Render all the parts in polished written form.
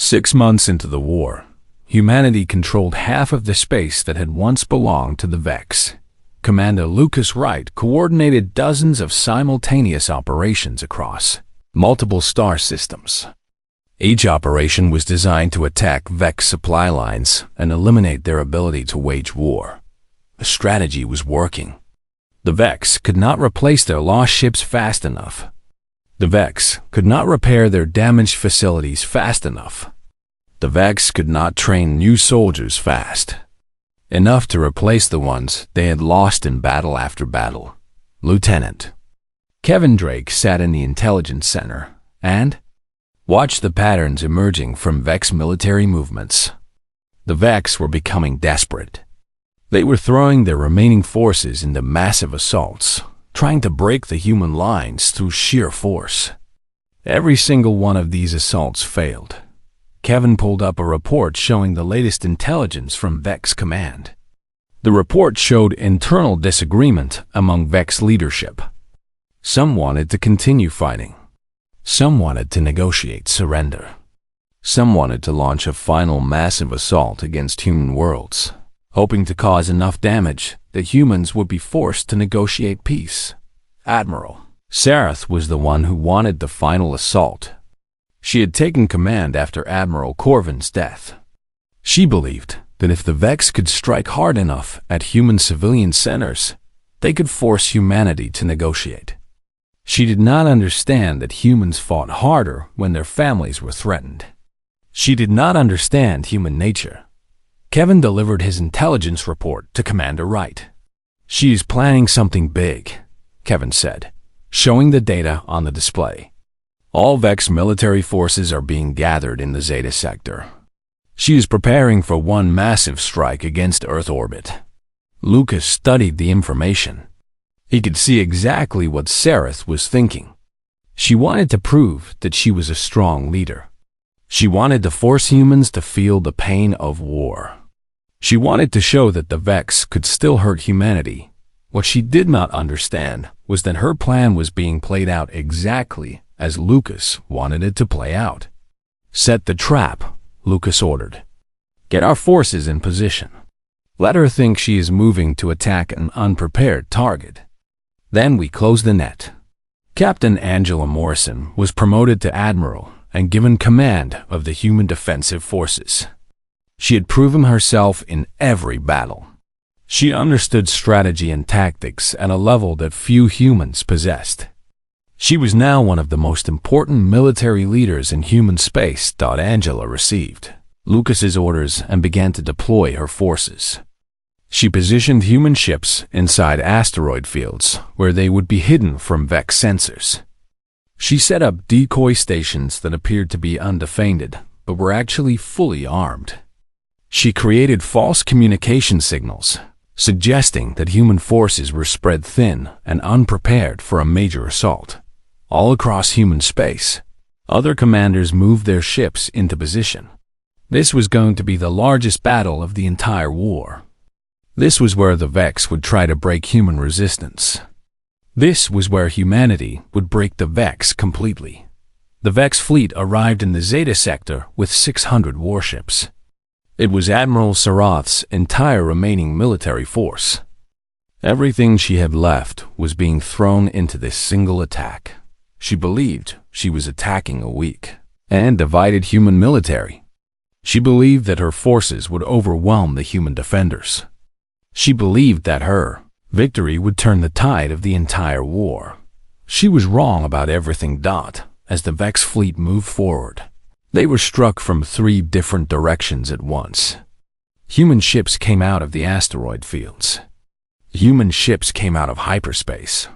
6 months into the war, humanity controlled half of the space that had once belonged to the Vex. Commander Lucas Wright coordinated dozens of simultaneous operations across multiple star systems. Each operation was designed to attack Vex supply lines and eliminate their ability to wage war. The strategy was working. The Vex could not replace their lost ships fast enough. The Vex could not repair their damaged facilities fast enough. The Vex could not train new soldiers fast enough to replace the ones they had lost in battle after battle. Lieutenant Kevin Drake sat in the intelligence center and watched the patterns emerging from Vex military movements. The Vex were becoming desperate. They were throwing their remaining forces into massive assaults, trying to break the human lines through sheer force. Every single one of these assaults failed. Kevin pulled up a report showing the latest intelligence from Vex Command. The report showed internal disagreement among Vex leadership. Some wanted to continue fighting. Some wanted to negotiate surrender. Some wanted to launch a final massive assault against human worlds, hoping to cause enough damage that humans would be forced to negotiate peace. Admiral Sareth was the one who wanted the final assault. She had taken command after Admiral Corvin's death. She believed that if the Vex could strike hard enough at human civilian centers, they could force humanity to negotiate. She did not understand that humans fought harder when their families were threatened. She did not understand human nature. Kevin delivered his intelligence report to Commander Wright. "She is planning something big," Kevin said, showing the data on the display. "All Vex military forces are being gathered in the Zeta sector. She is preparing for one massive strike against Earth orbit." Lucas studied the information. He could see exactly what Sareth was thinking. She wanted to prove that she was a strong leader. She wanted to force humans to feel the pain of war. She wanted to show that the Vex could still hurt humanity. What she did not understand was that her plan was being played out exactly as Lucas wanted it to play out. "Set the trap," Lucas ordered. "Get our forces in position. Let her think she is moving to attack an unprepared target. Then we close the net." Captain Angela Morrison was promoted to Admiral and given command of the Human Defensive Forces. She had proven herself in every battle. She understood strategy and tactics at a level that few humans possessed. She was now one of the most important military leaders in human space. Angela received Lucas's orders and began to deploy her forces. She positioned human ships inside asteroid fields where they would be hidden from Vex sensors. She set up decoy stations that appeared to be undefended, but were actually fully armed. She created false communication signals, suggesting that human forces were spread thin and unprepared for a major assault. All across human space, other commanders moved their ships into position. This was going to be the largest battle of the entire war. This was where the Vex would try to break human resistance. This was where humanity would break the Vex completely. The Vex fleet arrived in the Zeta sector with 600 warships. It was Admiral Sareth's entire remaining military force. Everything she had left was being thrown into this single attack. She believed she was attacking a weak and divided human military. She believed that her forces would overwhelm the human defenders. She believed that her victory would turn the tide of the entire war. She was wrong about everything. As the Vex fleet moved forward, they were struck from 3 different directions at once. Human ships came out of the asteroid fields. Human ships came out of hyperspace.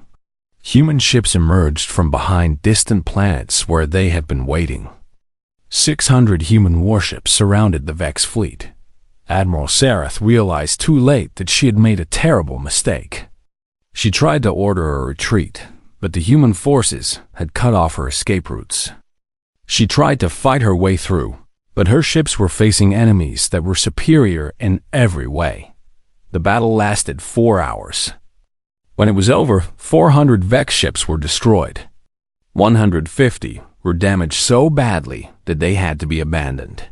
Human ships emerged from behind distant planets where they had been waiting. 600 human warships surrounded the Vex fleet. Admiral Sareth realized too late that she had made a terrible mistake. She tried to order a retreat, but the human forces had cut off her escape routes. She tried to fight her way through, but her ships were facing enemies that were superior in every way. The battle lasted 4 hours. When it was over, 400 Vex ships were destroyed. 150 were damaged so badly that they had to be abandoned.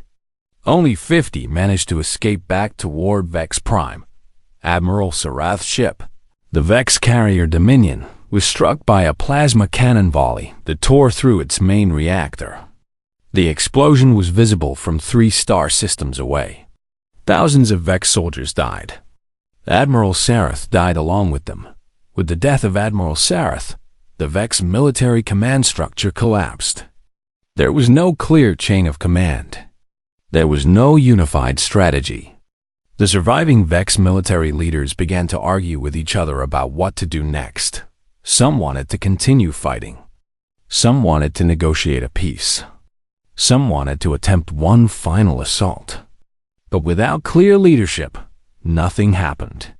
Only 50 managed to escape back toward Vex Prime, Admiral Sarath's ship. The Vex carrier Dominion was struck by a plasma cannon volley that tore through its main reactor. The explosion was visible from 3 star systems away. Thousands of Vex soldiers died. Admiral Sarath died along with them. With the death of Admiral Sarath, the Vex military command structure collapsed. There was no clear chain of command. There was no unified strategy. The surviving Vex military leaders began to argue with each other about what to do next. Some wanted to continue fighting. Some wanted to negotiate a peace. Some wanted to attempt one final assault. But without clear leadership, nothing happened.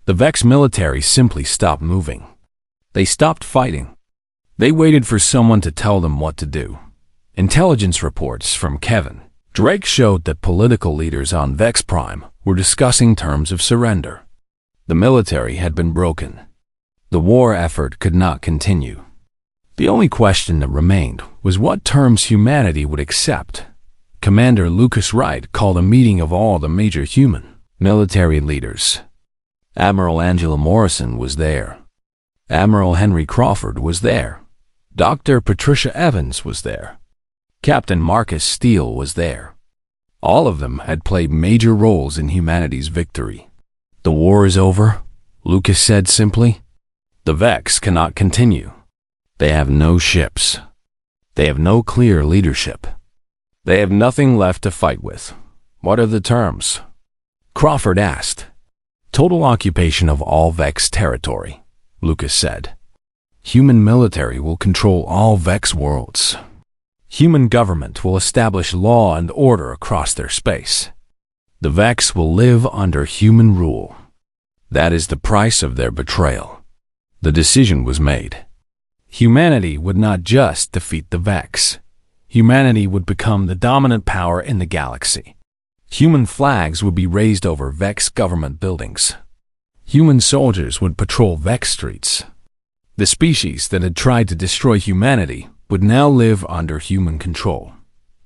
The Vex military simply stopped moving. They stopped fighting. They waited for someone to tell them what to do. Intelligence reports from Kevin Drake showed that political leaders on Vex Prime were discussing terms of surrender. The military had been broken. The war effort could not continue. The only question that remained was what terms humanity would accept. Commander Lucas Wright called a meeting of all the major human military leaders. Admiral Angela Morrison was there. Admiral Henry Crawford was there. Dr. Patricia Evans was there. Captain Marcus Steele was there. All of them had played major roles in humanity's victory. "The war is over," Lucas said simply. "The Vex cannot continue. They have no ships. They have no clear leadership. They have nothing left to fight with. What are the terms?" Crawford asked. "Total occupation of all Vex territory," Lucas said. "Human military will control all Vex worlds. Human government will establish law and order across their space. The Vex will live under human rule. That is the price of their betrayal." The decision was made. Humanity would not just defeat the Vex. Humanity would become the dominant power in the galaxy. Human flags would be raised over Vex government buildings. Human soldiers would patrol Vex streets. The species that had tried to destroy humanity would now live under human control.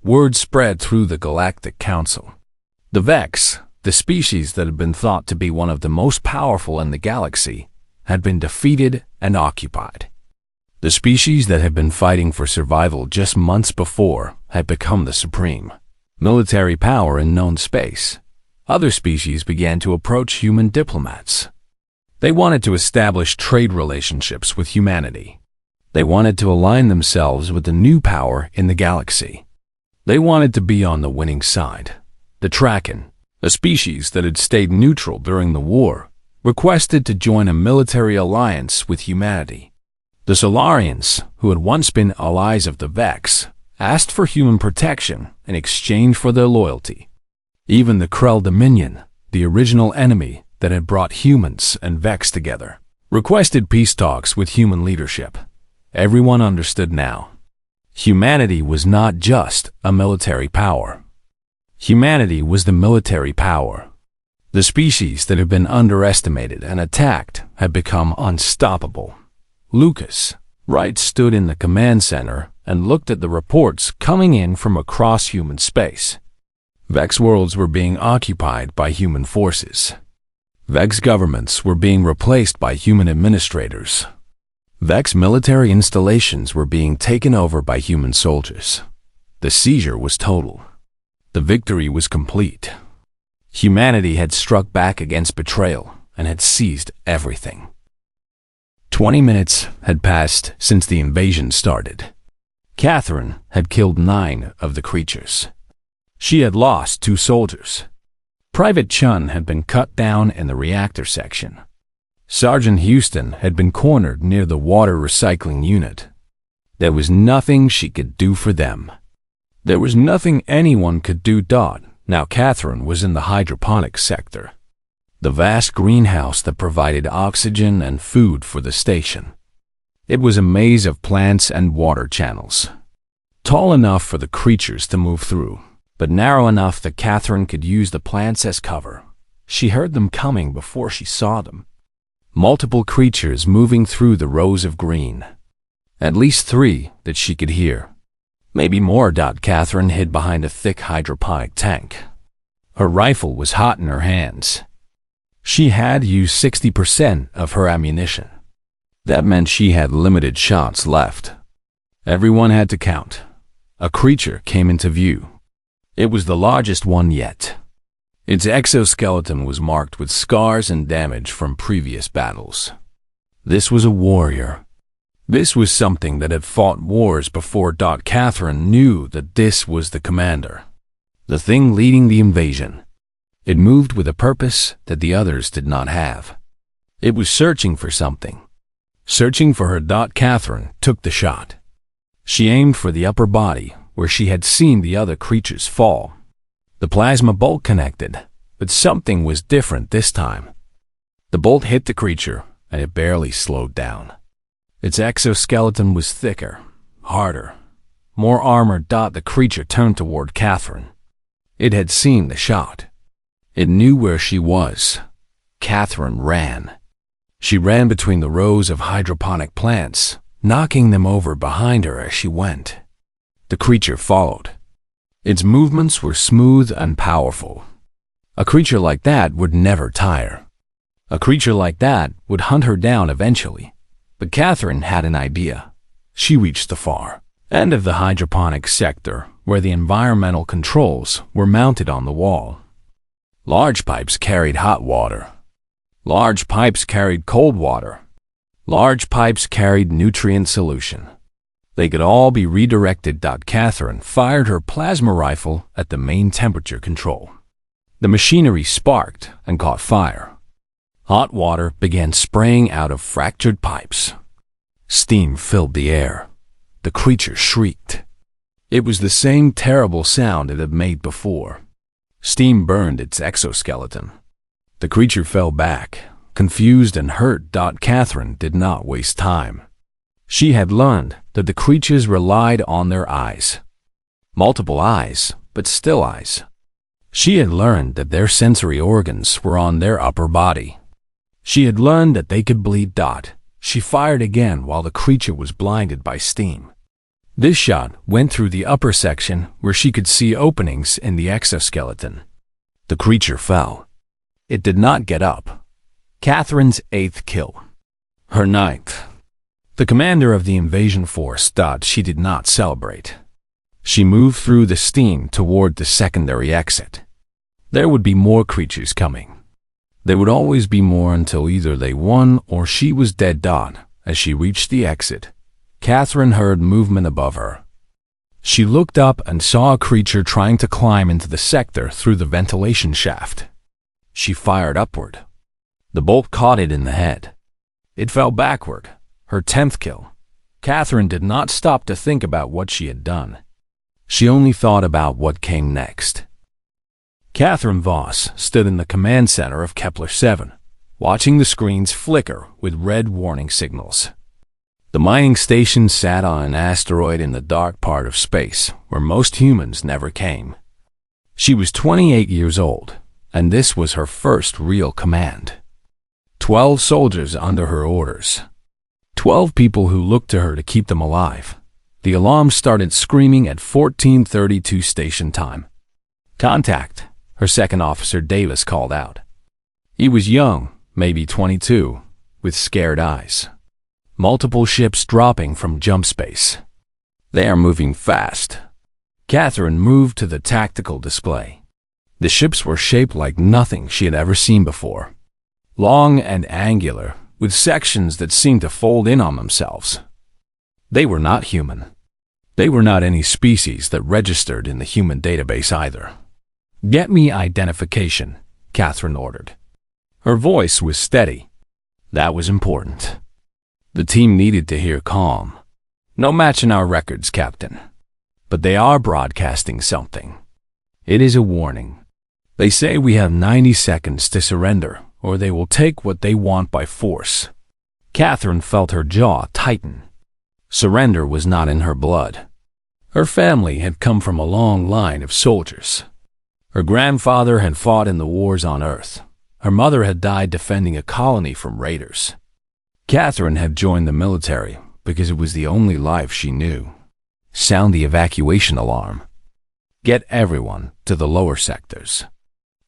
Word spread through the Galactic Council. The Vex, the species that had been thought to be one of the most powerful in the galaxy, had been defeated and occupied. The species that had been fighting for survival just months before had become the supreme military power in known space. Other species began to approach human diplomats. They wanted to establish trade relationships with humanity. They wanted to align themselves with the new power in the galaxy. They wanted to be on the winning side. The Traken, a species that had stayed neutral during the war, requested to join a military alliance with humanity. The Solarians, who had once been allies of the Vex, asked for human protection in exchange for their loyalty. Even the Krell Dominion, the original enemy that had brought humans and Vex together, requested peace talks with human leadership. Everyone understood now. Humanity was not just a military power. Humanity was the military power. The species that had been underestimated and attacked had become unstoppable. Lucas Wright stood in the command center and looked at the reports coming in from across human space. Vex worlds were being occupied by human forces. Vex governments were being replaced by human administrators. Vex military installations were being taken over by human soldiers. The seizure was total. The victory was complete. Humanity had struck back against betrayal and had seized everything. 20 minutes had passed since the invasion started. Catherine had killed 9 of the creatures. She had lost 2 soldiers. Private Chun had been cut down in the reactor section. Sergeant Houston had been cornered near the water recycling unit. There was nothing she could do for them. There was nothing anyone could do. Now Catherine was in the hydroponics sector, the vast greenhouse that provided oxygen and food for the station. It was a maze of plants and water channels, tall enough for the creatures to move through, but narrow enough that Catherine could use the plants as cover. She heard them coming before she saw them. Multiple creatures moving through the rows of green. At least 3 that she could hear. Maybe more. Catherine hid behind a thick hydroponic tank. Her rifle was hot in her hands. She had used 60% of her ammunition. That meant she had limited shots left. Everyone had to count. A creature came into view. It was the largest one yet. Its exoskeleton was marked with scars and damage from previous battles. This was a warrior. This was something that had fought wars before. Catherine knew that this was the commander. The thing leading the invasion. It moved with a purpose that the others did not have. It was searching for something. Searching for her. Catherine took the shot. She aimed for the upper body, where she had seen the other creatures fall. The plasma bolt connected, but something was different this time. The bolt hit the creature, and it barely slowed down. Its exoskeleton was thicker, harder, more armored. The creature turned toward Catherine. It had seen the shot. It knew where she was. Catherine ran. She ran between the rows of hydroponic plants, knocking them over behind her as she went. The creature followed. Its movements were smooth and powerful. A creature like that would never tire. A creature like that would hunt her down eventually. But Catherine had an idea. She reached the far end of the hydroponic sector, where the environmental controls were mounted on the wall. Large pipes carried hot water. Large pipes carried cold water. Large pipes carried nutrient solution. They could all be redirected. Catherine fired her plasma rifle at the main temperature control. The machinery sparked and caught fire. Hot water began spraying out of fractured pipes. Steam filled the air. The creature shrieked. It was the same terrible sound it had made before. Steam burned its exoskeleton. The creature fell back, confused and hurt. Catherine did not waste time. She had learned that the creatures relied on their eyes. Multiple eyes, but still eyes. She had learned that their sensory organs were on their upper body. She had learned that they could bleed. She fired again while the creature was blinded by steam. This shot went through the upper section where she could see openings in the exoskeleton. The creature fell. It did not get up. Catherine's 8th kill. Her 9th. The commander of the invasion force. She did not celebrate. She moved through the steam toward the secondary exit. There would be more creatures coming. There would always be more until either they won or she was dead. As she reached the exit, Catherine heard movement above her. She looked up and saw a creature trying to climb into the sector through the ventilation shaft. She fired upward. The bolt caught it in the head. It fell backward. Her 10th kill. Catherine did not stop to think about what she had done. She only thought about what came next. Catherine Voss stood in the command center of Kepler-7, watching the screens flicker with red warning signals. The mining station sat on an asteroid in the dark part of space, where most humans never came. She was 28 years old, and this was her first real command. 12 soldiers under her orders. 12 people who looked to her to keep them alive. The alarm started screaming at 14:32 station time. "Contact," her second officer Davis called out. He was young, maybe 22, with scared eyes. Multiple ships dropping from jump space. They are moving fast. Catherine moved to the tactical display. The ships were shaped like nothing she had ever seen before. Long and angular, with sections that seemed to fold in on themselves. They were not human. They were not any species that registered in the human database either. "Get me identification," Catherine ordered. Her voice was steady. That was important. The team needed to hear calm. "No match in our records, Captain. But they are broadcasting something. It is a warning. They say we have 90 seconds to surrender, or they will take what they want by force." Catherine felt her jaw tighten. Surrender was not in her blood. Her family had come from a long line of soldiers. Her grandfather had fought in the wars on Earth. Her mother had died defending a colony from raiders. Catherine had joined the military because it was the only life she knew. Sound the evacuation alarm. Get everyone to the lower sectors.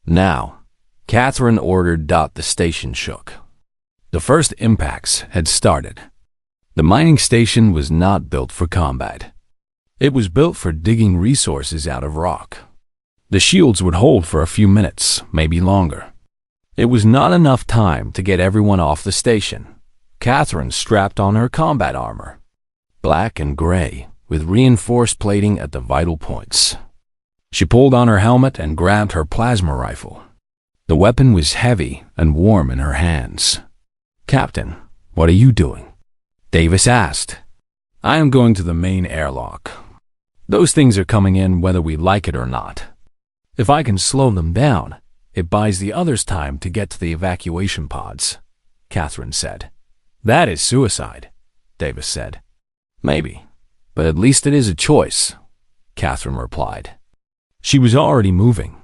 Now, Catherine ordered. The station shook. The first impacts had started. The mining station was not built for combat. It was built for digging resources out of rock. The shields would hold for a few minutes, maybe longer. It was not enough time to get everyone off the station. Catherine strapped on her combat armor, black and gray, with reinforced plating at the vital points. She pulled on her helmet and grabbed her plasma rifle. The weapon was heavy and warm in her hands. "Captain, what are you doing?" Davis asked. "I am going to the main airlock. Those things are coming in whether we like it or not. If I can slow them down, it buys the others time to get to the evacuation pods," Catherine said. "That is suicide," Davis said. "Maybe, but at least it is a choice," Catherine replied. She was already moving.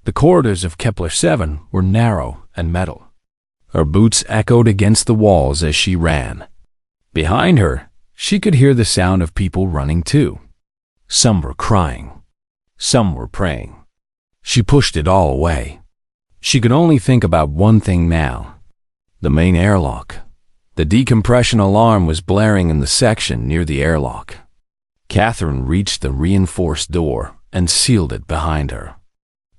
The corridors of Kepler 7 were narrow and metal. Her boots echoed against the walls as she ran. Behind her, she could hear the sound of people running too. Some were crying. Some were praying. She pushed it all away. She could only think about one thing now: the main airlock. The decompression alarm was blaring in the section near the airlock. Catherine reached the reinforced door and sealed it behind her.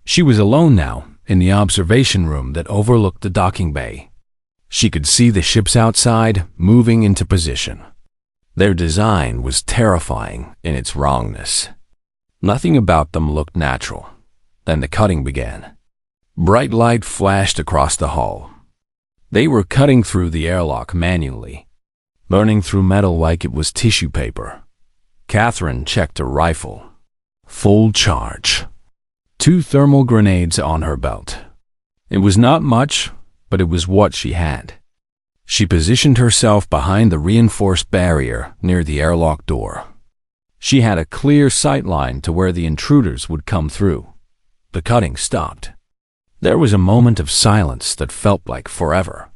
She was alone now in the observation room that overlooked the docking bay. She could see the ships outside moving into position. Their design was terrifying in its wrongness. Nothing about them looked natural. Then the cutting began. Bright light flashed across the hull. They were cutting through the airlock manually, burning through metal like it was tissue paper. Catherine checked her rifle. Full charge. 2 thermal grenades on her belt. It was not much, but it was what she had. She positioned herself behind the reinforced barrier near the airlock door. She had a clear sight line to where the intruders would come through. The cutting stopped. There was a moment of silence that felt like forever.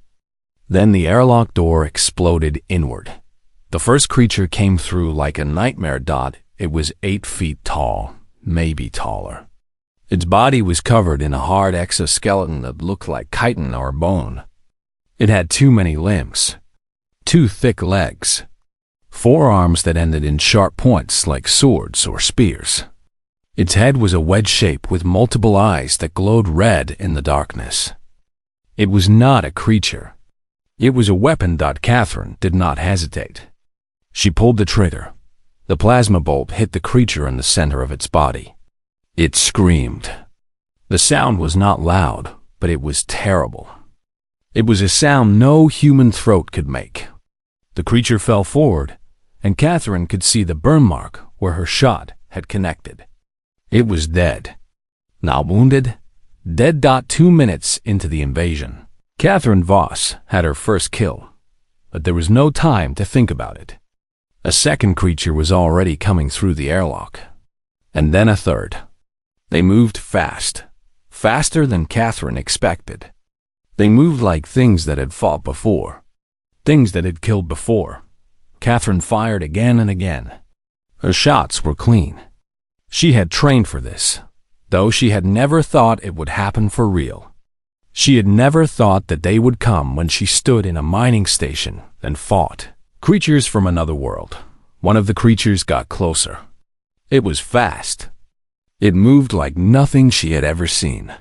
Then the airlock door exploded inward. The first creature came through like a nightmare dot. It was 8 feet tall, maybe taller. Its body was covered in a hard exoskeleton that looked like chitin or bone. It had too many limbs, 2 thick legs, 4 arms that ended in sharp points like swords or spears. Its head was a wedge shape with multiple eyes that glowed red in the darkness. It was not a creature. It was a weapon. Catherine did not hesitate. She pulled the trigger. The plasma bolt hit the creature in the center of its body. It screamed. The sound was not loud, but it was terrible. It was a sound no human throat could make. The creature fell forward, and Catherine could see the burn mark where her shot had connected. It was dead. Not wounded, dead. 2 minutes into the invasion, Catherine Voss had her first kill, but there was no time to think about it. A second creature was already coming through the airlock, and then a third. They moved fast, faster than Catherine expected. They moved like things that had fought before, things that had killed before. Catherine fired again and again. Her shots were clean. She had trained for this, though she had never thought it would happen for real. She had never thought that they would come when she stood in a mining station and fought. Creatures from another world. One of the creatures got closer. It was fast. It moved like nothing she had ever seen.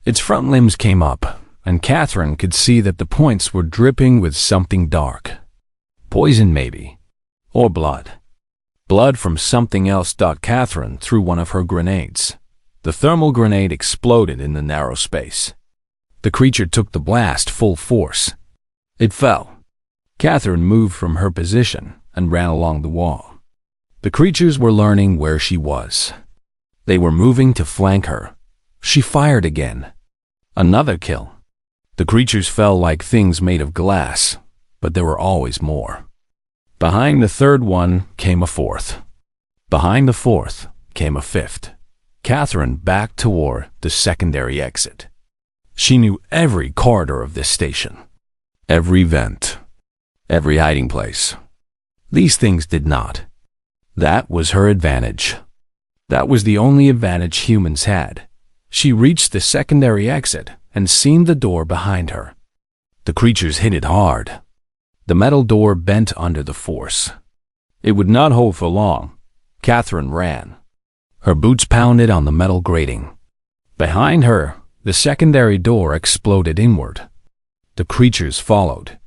Its front limbs came up, and Catherine could see that the points were dripping with something dark. Poison maybe, or blood. Blood from something else. Catherine threw one of her grenades. The thermal grenade exploded in the narrow space. The creature took the blast full force. It fell. Catherine moved from her position and ran along the wall. The creatures were learning where she was. They were moving to flank her. She fired again. Another kill. The creatures fell like things made of glass, but there were always more. Behind the third one came a fourth. Behind the fourth came a fifth. Catherine backed toward the secondary exit. She knew every corridor of this station, every vent, every hiding place. These things did not. That was her advantage. That was the only advantage humans had. She reached the secondary exit and seen the door behind her. The creatures hit it hard. The metal door bent under the force. It would not hold for long. Catherine ran. Her boots pounded on the metal grating. Behind her, the secondary door exploded inward. The creatures followed.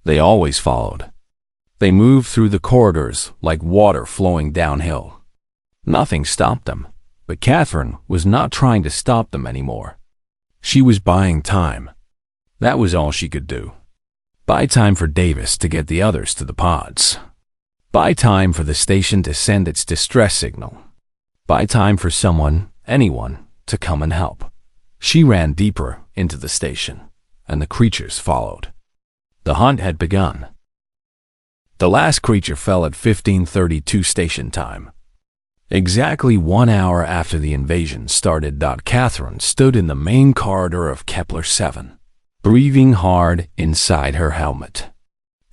They always followed. They moved through the corridors like water flowing downhill. Nothing stopped them, but Catherine was not trying to stop them anymore. She was buying time. That was all she could do. Buy time for Davis to get the others to the pods. Buy time for the station to send its distress signal. Buy time for someone, anyone, to come and help. She ran deeper into the station, and the creatures followed. The hunt had begun. The last creature fell at 15:32 station time. Exactly 1 hour after the invasion started. Catherine stood in the main corridor of Kepler 7, breathing hard inside her helmet.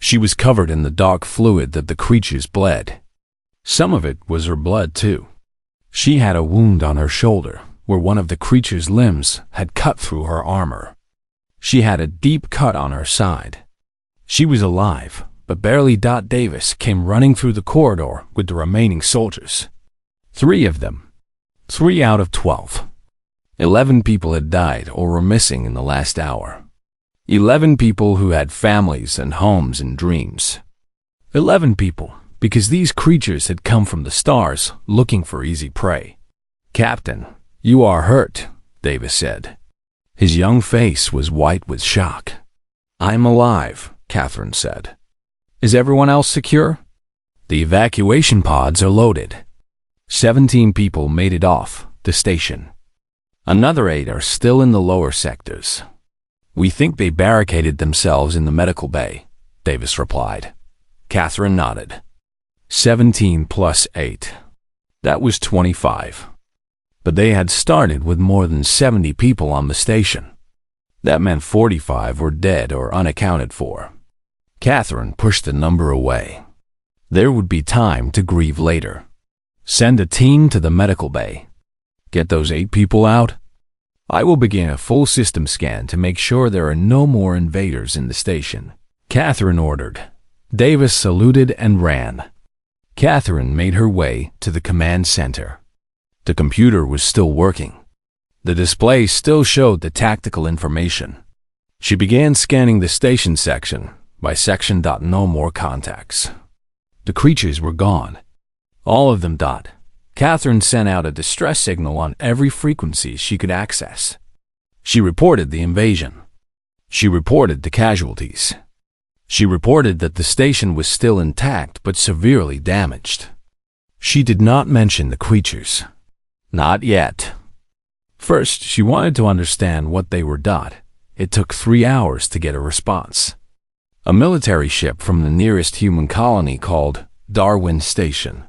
She was covered in the dark fluid that the creatures bled. Some of it was her blood, too. She had a wound on her shoulder where one of the creature's limbs had cut through her armor. She had a deep cut on her side. She was alive, but barely. Davis came running through the corridor with the remaining soldiers. 3 of them. 3 out of 12. 11 people had died or were missing in the last hour. 11 people who had families and homes and dreams. 11 people, because these creatures had come from the stars looking for easy prey. "Captain, you are hurt," Davis said. His young face was white with shock. "I'm alive," Catherine said. "Is everyone else secure?" "The evacuation pods are loaded." 17 people made it off the station. Another 8 are still in the lower sectors. "We think they barricaded themselves in the medical bay," Davis replied. Catherine nodded. 17 plus 8. That was 25. But they had started with more than 70 people on the station. That meant 45 were dead or unaccounted for. Catherine pushed the number away. There would be time to grieve later. Send a team to the medical bay. Get those 8 people out. I will begin a full system scan to make sure there are no more invaders in the station, Catherine ordered. Davis saluted and ran. Catherine made her way to the command center. The computer was still working. The display still showed the tactical information. She began scanning the station section by section. No more contacts. The creatures were gone. All of them. Catherine sent out a distress signal on every frequency she could access. She reported the invasion. She reported the casualties. She reported that the station was still intact but severely damaged. She did not mention the creatures. Not yet. First, she wanted to understand what they were. It took 3 hours to get a response. A military ship from the nearest human colony called Darwin Station.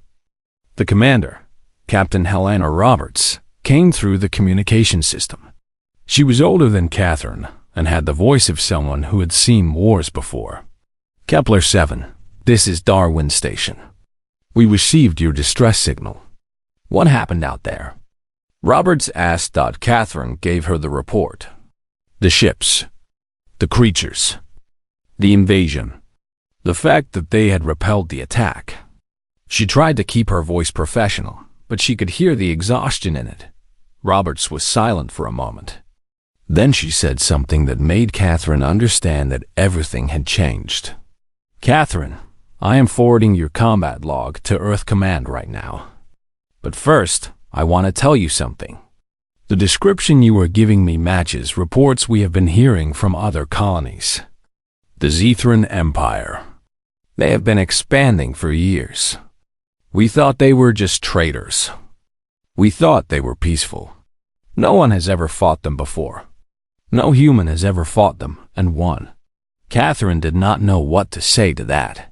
The commander, Captain Helena Roberts, came through the communication system. She was older than Catherine and had the voice of someone who had seen wars before. "Kepler 7, this is Darwin Station. We received your distress signal. What happened out there?" Roberts asked. Catherine gave her the report. The ships. The creatures. The invasion. The fact that they had repelled the attack. She tried to keep her voice professional, but she could hear the exhaustion in it. Roberts was silent for a moment. Then she said something that made Catherine understand that everything had changed. "Catherine, I am forwarding your combat log to Earth Command right now. But first, I want to tell you something. The description you are giving me matches reports we have been hearing from other colonies. The Zethran Empire. They have been expanding for years. We thought they were just traders. We thought they were peaceful. No one has ever fought them before. No human has ever fought them and won." Catherine did not know what to say to that.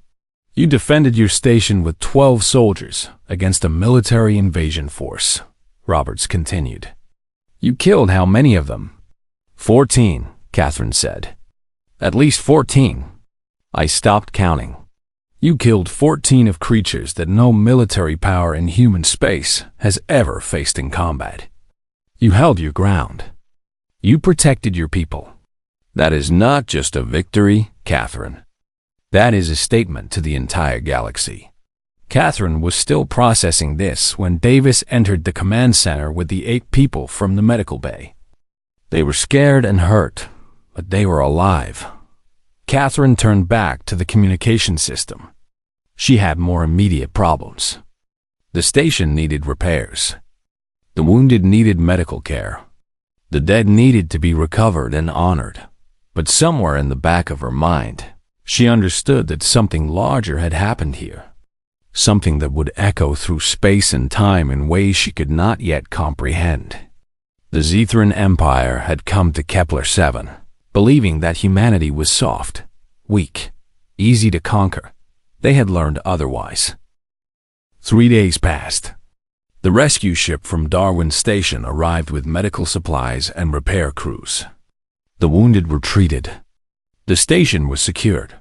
"You defended your station with 12 soldiers against a military invasion force," Roberts continued. "You killed how many of them?" 14, Catherine said. "At least 14. I stopped counting." You killed 14 of creatures that no military power in human space has ever faced in combat. You held your ground. You protected your people. That is not just a victory, Catherine. That is a statement to the entire galaxy. Catherine was still processing this when Davis entered the command center with the 8 people from the medical bay. They were scared and hurt, but they were alive. Catherine turned back to the communication system. She had more immediate problems. The station needed repairs. The wounded needed medical care. The dead needed to be recovered and honored. But somewhere in the back of her mind, she understood that something larger had happened here. Something that would echo through space and time in ways she could not yet comprehend. The Zethran Empire had come to Kepler-7, believing that humanity was soft, weak, easy to conquer. They had learned otherwise. 3 days passed. The rescue ship from Darwin Station arrived with medical supplies and repair crews. The wounded were treated. The station was secured.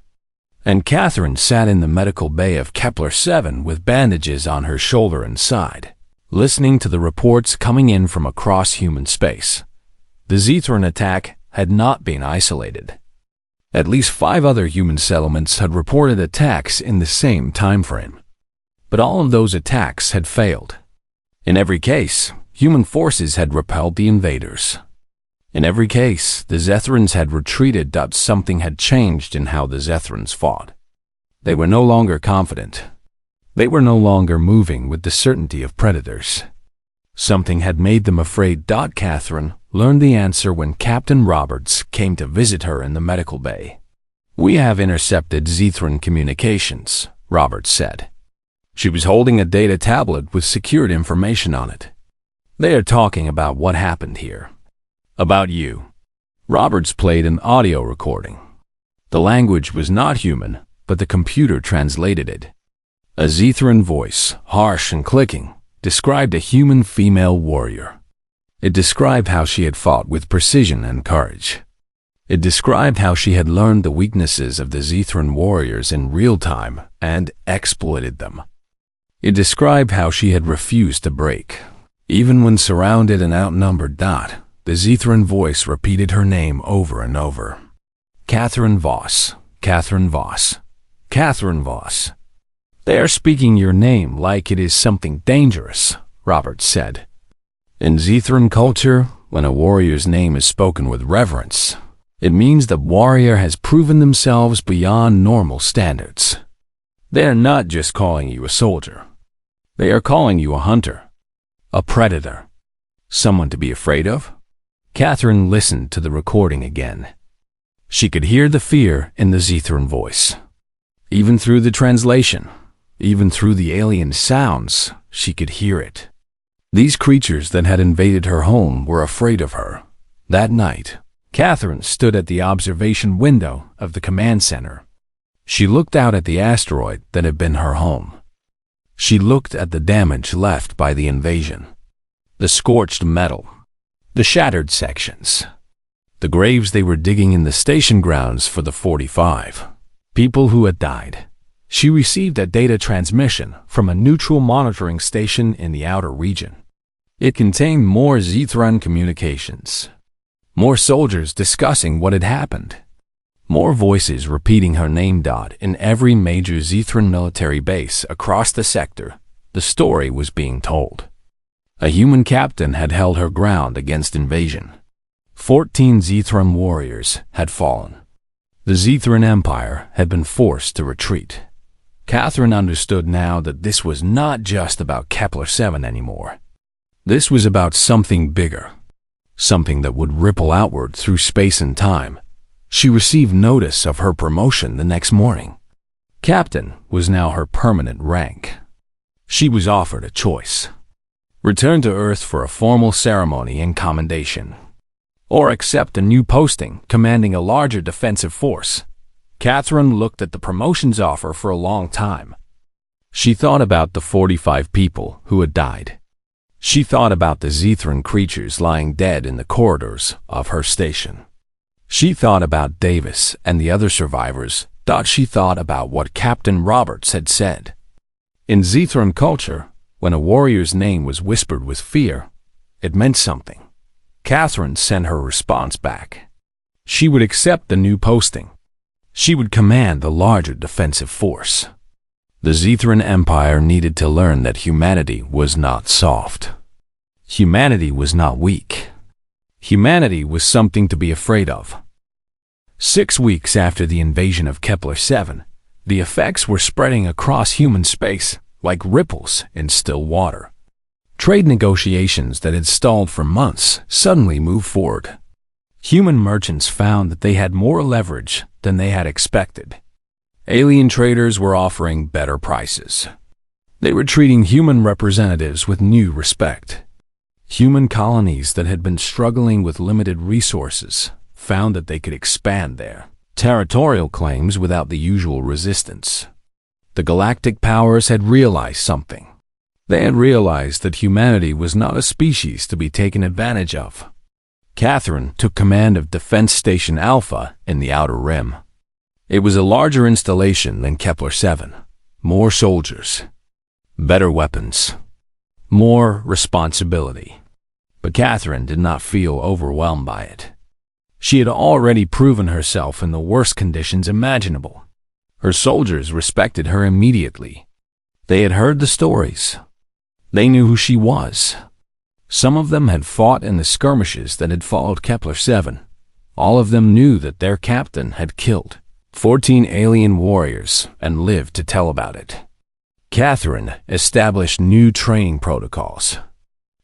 And Catherine sat in the medical bay of Kepler-7 with bandages on her shoulder and side, listening to the reports coming in from across human space. The Zethran attack had not been isolated. At least 5 other human settlements had reported attacks in the same time frame. But all of those attacks had failed. In every case, human forces had repelled the invaders. In every case, the Zethrans had retreated. Something had changed in how the Zethrans fought. They were no longer confident. They were no longer moving with the certainty of predators. Something had made them afraid. Catherine learned the answer when Captain Roberts came to visit her in the medical bay. "We have intercepted Zethran communications," Roberts said. She was holding a data tablet with secured information on it. "They are talking about what happened here. About you." Roberts played an audio recording. The language was not human, but the computer translated it. A Zethran voice, harsh and clicking, described a human female warrior. It described how she had fought with precision and courage. It described how she had learned the weaknesses of the Zethran warriors in real time and exploited them. It described how she had refused to break. Even when surrounded and outnumbered, the Zethran voice repeated her name over and over. "Catherine Voss, Catherine Voss, Catherine Voss. They are speaking your name like it is something dangerous," Roberts said. In Zethran culture, when a warrior's name is spoken with reverence, it means the warrior has proven themselves beyond normal standards. They are not just calling you a soldier. They are calling you a hunter, a predator, someone to be afraid of. Catherine listened to the recording again. She could hear the fear in the Zethran voice. Even through the translation, even through the alien sounds, she could hear it. These creatures that had invaded her home were afraid of her. That night, Catherine stood at the observation window of the command center. She looked out at the asteroid that had been her home. She looked at the damage left by the invasion. The scorched metal. The shattered sections. The graves they were digging in the station grounds for the 45. People who had died. She received a data transmission from a neutral monitoring station in the outer region. It contained more Zethran communications. More soldiers discussing what had happened. More voices repeating her name. In every major Zethran military base across the sector, the story was being told. A human captain had held her ground against invasion. 14 Zethran warriors had fallen. The Zethran Empire had been forced to retreat. Catherine understood now that this was not just about Kepler-7 anymore. This was about something bigger, something that would ripple outward through space and time. She received notice of her promotion the next morning. Captain was now her permanent rank. She was offered a choice. Return to Earth for a formal ceremony and commendation, or accept a new posting commanding a larger defensive force. Catherine looked at the promotions offer for a long time. She thought about the 45 people who had died. She thought about the Zethran creatures lying dead in the corridors of her station. She thought about Davis and the other survivors She thought about what Captain Roberts had said. In Zethran culture, when a warrior's name was whispered with fear, it meant something. Catherine sent her response back. She would accept the new posting. She would command the larger defensive force. The Zethran Empire needed to learn that humanity was not soft. Humanity was not weak. Humanity was something to be afraid of. 6 weeks after the invasion of Kepler-7, the effects were spreading across human space like ripples in still water. Trade negotiations that had stalled for months suddenly moved forward. Human merchants found that they had more leverage than they had expected. Alien traders were offering better prices. They were treating human representatives with new respect. Human colonies that had been struggling with limited resources found that they could expand their territorial claims without the usual resistance. The galactic powers had realized something. They had realized that humanity was not a species to be taken advantage of. Catherine took command of Defense Station Alpha in the Outer Rim. It was a larger installation than Kepler-7. More soldiers, better weapons, more responsibility. But Catherine did not feel overwhelmed by it. She had already proven herself in the worst conditions imaginable. Her soldiers respected her immediately. They had heard the stories. They knew who she was. Some of them had fought in the skirmishes that had followed Kepler-7. All of them knew that their captain had killed 14 alien warriors and lived to tell about it. Catherine established new training protocols.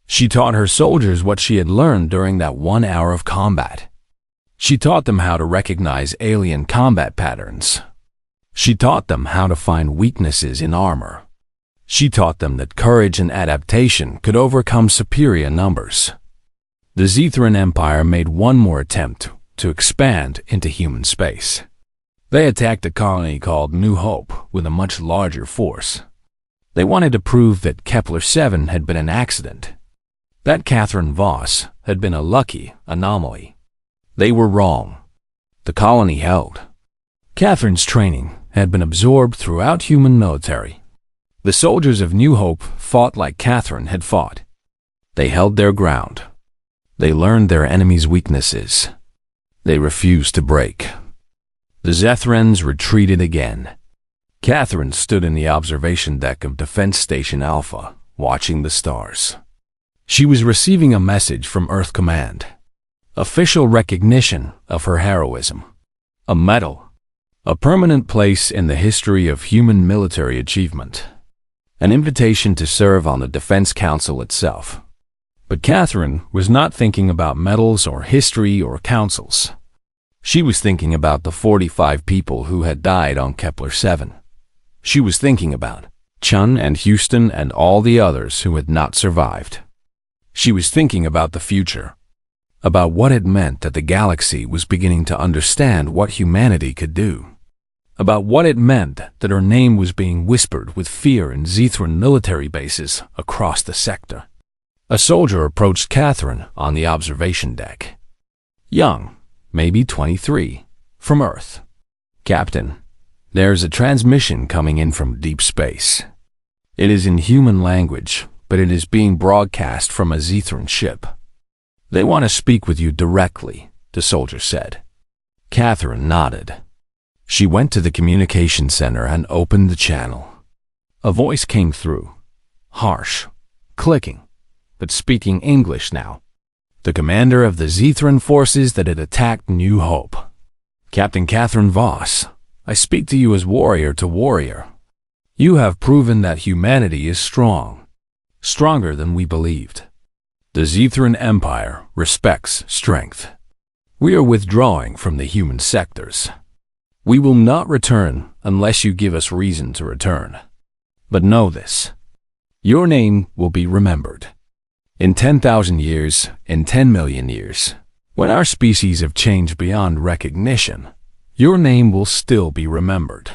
She taught her soldiers what she had learned during that 1 hour of combat. She taught them how to recognize alien combat patterns. She taught them how to find weaknesses in armor. She taught them that courage and adaptation could overcome superior numbers. The Zethran Empire made one more attempt to expand into human space. They attacked a colony called New Hope with a much larger force. They wanted to prove that Kepler-7 had been an accident, that Catherine Voss had been a lucky anomaly. They were wrong. The colony held. Catherine's training had been absorbed throughout human military. The soldiers of New Hope fought like Catherine had fought. They held their ground. They learned their enemy's weaknesses. They refused to break. The Zethrans retreated again. Catherine stood in the observation deck of Defense Station Alpha, watching the stars. She was receiving a message from Earth Command. Official recognition of her heroism. A medal. A permanent place in the history of human military achievement. An invitation to serve on the Defense Council itself. But Catherine was not thinking about medals or history or councils. She was thinking about the 45 people who had died on Kepler-7. She was thinking about Chun and Houston and all the others who had not survived. She was thinking about the future. About what it meant that the galaxy was beginning to understand what humanity could do. About what it meant that her name was being whispered with fear in Zethran military bases across the sector. A soldier approached Catherine on the observation deck. Young, maybe 23, from Earth. Captain, there's a transmission coming in from deep space. It is in human language, but it is being broadcast from a Zethran ship. They want to speak with you directly, the soldier said. Catherine nodded. She went to the communication center and opened the channel. A voice came through, harsh, clicking, but speaking English now. The commander of the Zethran forces that had attacked New Hope. Captain Catherine Voss, I speak to you as warrior to warrior. You have proven that humanity is strong, stronger than we believed. The Zethran Empire respects strength. We are withdrawing from the human sectors. We will not return unless you give us reason to return. But know this. Your name will be remembered. In 10,000 years, in 10 million years, when our species have changed beyond recognition, your name will still be remembered.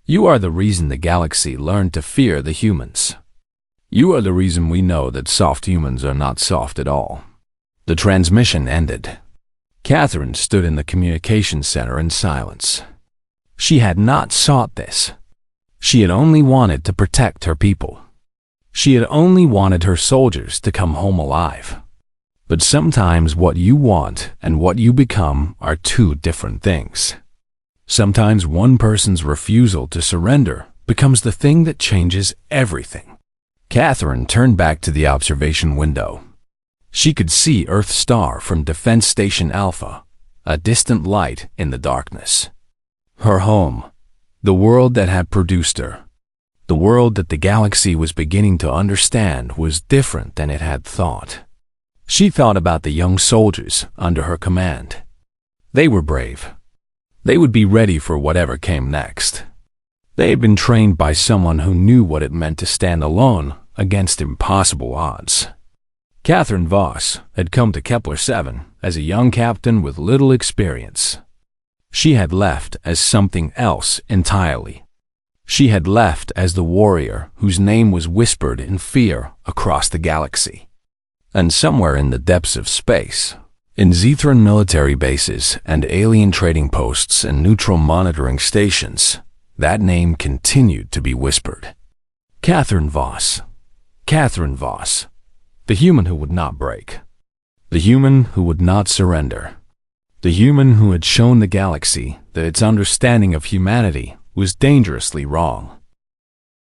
You are the reason the galaxy learned to fear the humans. You are the reason we know that soft humans are not soft at all. The transmission ended. Catherine stood in the communication center in silence. She had not sought this. She had only wanted to protect her people. She had only wanted her soldiers to come home alive. But sometimes what you want and what you become are two different things. Sometimes one person's refusal to surrender becomes the thing that changes everything. Catherine turned back to the observation window. She could see Earth's star from Defense Station Alpha, a distant light in the darkness. Her home, the world that had produced her, the world that the galaxy was beginning to understand, was different than it had thought. She thought about the young soldiers under her command. They were brave. They would be ready for whatever came next. They had been trained by someone who knew what it meant to stand alone against impossible odds. Catherine Voss had come to Kepler 7 as a young captain with little experience. She had left as something else entirely. She had left as the warrior whose name was whispered in fear across the galaxy. And somewhere in the depths of space, in Zethran military bases and alien trading posts and neutral monitoring stations, that name continued to be whispered. Catherine Voss. Catherine Voss. The human who would not break. The human who would not surrender. The human who had shown the galaxy that its understanding of humanity was dangerously wrong.